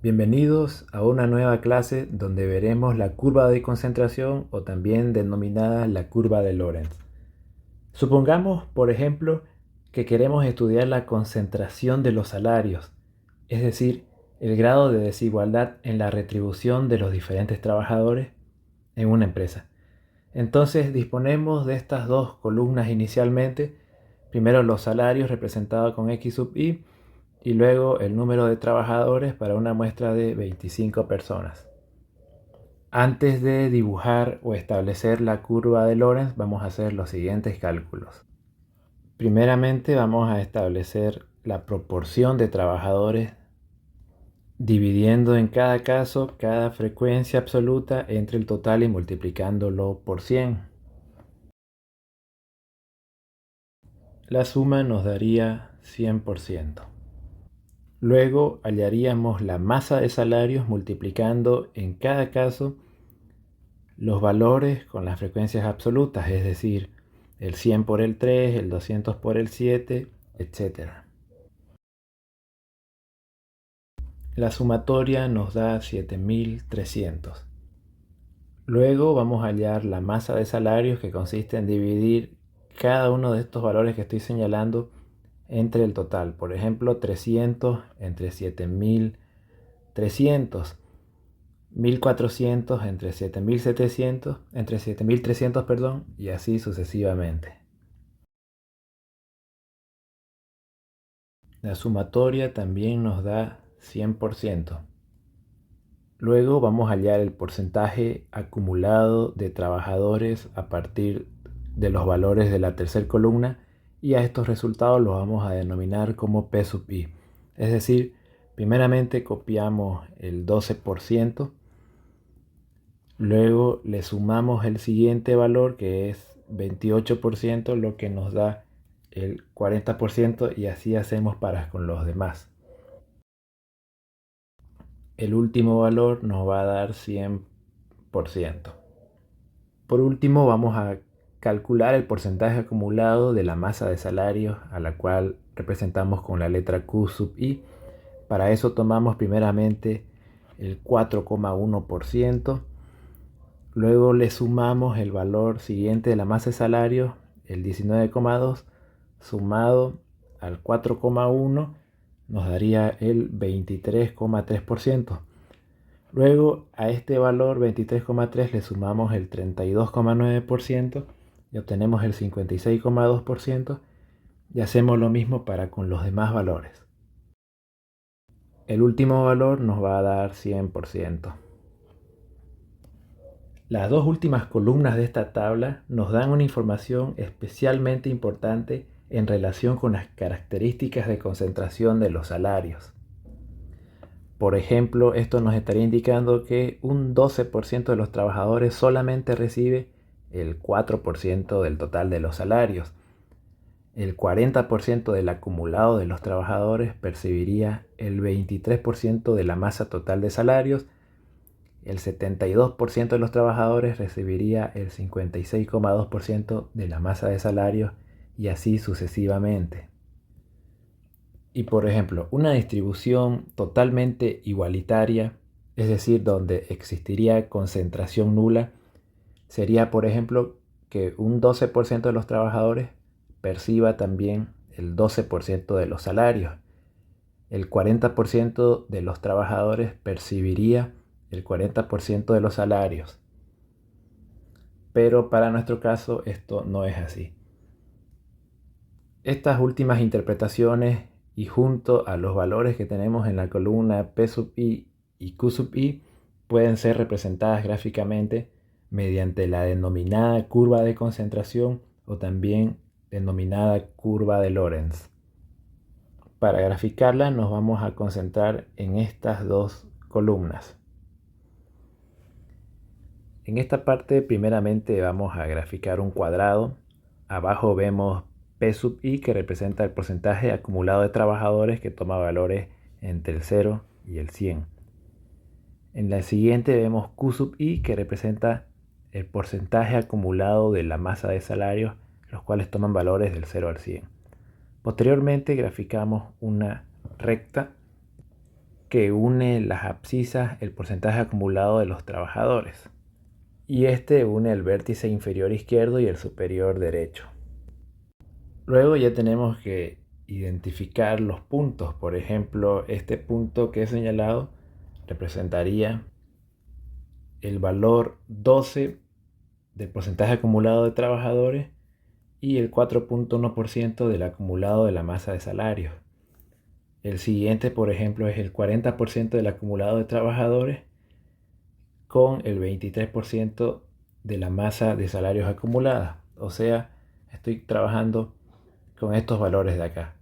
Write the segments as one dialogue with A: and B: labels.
A: Bienvenidos a una nueva clase donde veremos la curva de concentración o también denominada la curva de Lorentz. Supongamos, por ejemplo, que queremos estudiar la concentración de los salarios, es decir, el grado de desigualdad en la retribución de los diferentes trabajadores en una empresa. Entonces disponemos de estas dos columnas inicialmente, primero los salarios representados con X sub I y luego el número de trabajadores para una muestra de 25 personas. Antes de dibujar o establecer la curva de Lorentz vamos a hacer los siguientes cálculos. Primeramente vamos a establecer la proporción de trabajadores dividiendo en cada caso cada frecuencia absoluta entre el total y multiplicándolo por 100. La suma nos daría 100%. Luego hallaríamos la masa de salarios multiplicando en cada caso los valores con las frecuencias absolutas, es decir, el 100 por el 3, el 200 por el 7, etc. La sumatoria nos da 7300. Luego vamos a hallar la masa de salarios, que consiste en dividir cada uno de estos valores que estoy señalando entre el total. Por ejemplo, 300 entre 7300, 1400 entre 7700, entre 7300, perdón, y así sucesivamente. La sumatoria también nos da 100%. Luego vamos a hallar el porcentaje acumulado de trabajadores a partir de los valores de la tercera columna, y a estos resultados los vamos a denominar como P sub I. Es decir, primeramente copiamos el 12%, luego le sumamos el siguiente valor que es 28%, lo que nos da el 40%, y así hacemos para con los demás. El último valor nos va a dar 100%. Por último, vamos a calcular el porcentaje acumulado de la masa de salarios, a la cual representamos con la letra Q sub I. Para eso tomamos primeramente el 4,1%, luego le sumamos el valor siguiente de la masa de salarios, el 19,2, sumado al 4,1 nos daría el 23,3%. Luego a este valor 23,3 le sumamos el 32,9% y obtenemos el 56,2%, y hacemos lo mismo para con los demás valores. El último valor nos va a dar 100%. Las dos últimas columnas de esta tabla nos dan una información especialmente importante en relación con las características de concentración de los salarios. Por ejemplo, esto nos estaría indicando que un 12% de los trabajadores solamente recibe el 4% del total de los salarios. El 40% del acumulado de los trabajadores percibiría el 23% de la masa total de salarios. El 72% de los trabajadores recibiría el 56,2% de la masa de salarios, y así sucesivamente. Y por ejemplo, una distribución totalmente igualitaria, es decir, donde existiría concentración nula, sería, por ejemplo, que un 12% de los trabajadores perciba también el 12% de los salarios. El 40% de los trabajadores percibiría el 40% de los salarios. Pero para nuestro caso esto no es así. Estas últimas interpretaciones, y junto a los valores que tenemos en la columna P sub I y Q sub I, pueden ser representadas gráficamente mediante la denominada curva de concentración o también denominada curva de Lorentz. Para graficarla nos vamos a concentrar en estas dos columnas. En esta parte primeramente vamos a graficar un cuadrado. Abajo vemos P sub I, que representa el porcentaje acumulado de trabajadores que toma valores entre el 0 y el 100. En la siguiente vemos Q sub I, que representa el porcentaje acumulado de la masa de salarios, los cuales toman valores del 0 al 100. Posteriormente graficamos una recta que une las abscisas el porcentaje acumulado de los trabajadores. Y este une el vértice inferior izquierdo y el superior derecho. Luego ya tenemos que identificar los puntos. Por ejemplo, este punto que he señalado representaría el valor 12 del porcentaje acumulado de trabajadores y el 4.1% del acumulado de la masa de salarios. El siguiente, por ejemplo, es el 40% del acumulado de trabajadores con el 23% de la masa de salarios acumulada. O sea, estoy trabajando con estos valores de acá.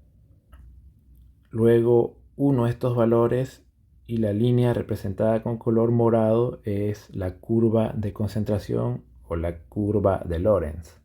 A: Luego uno estos valores y la línea representada con color morado es la curva de concentración o la curva de Lorenz.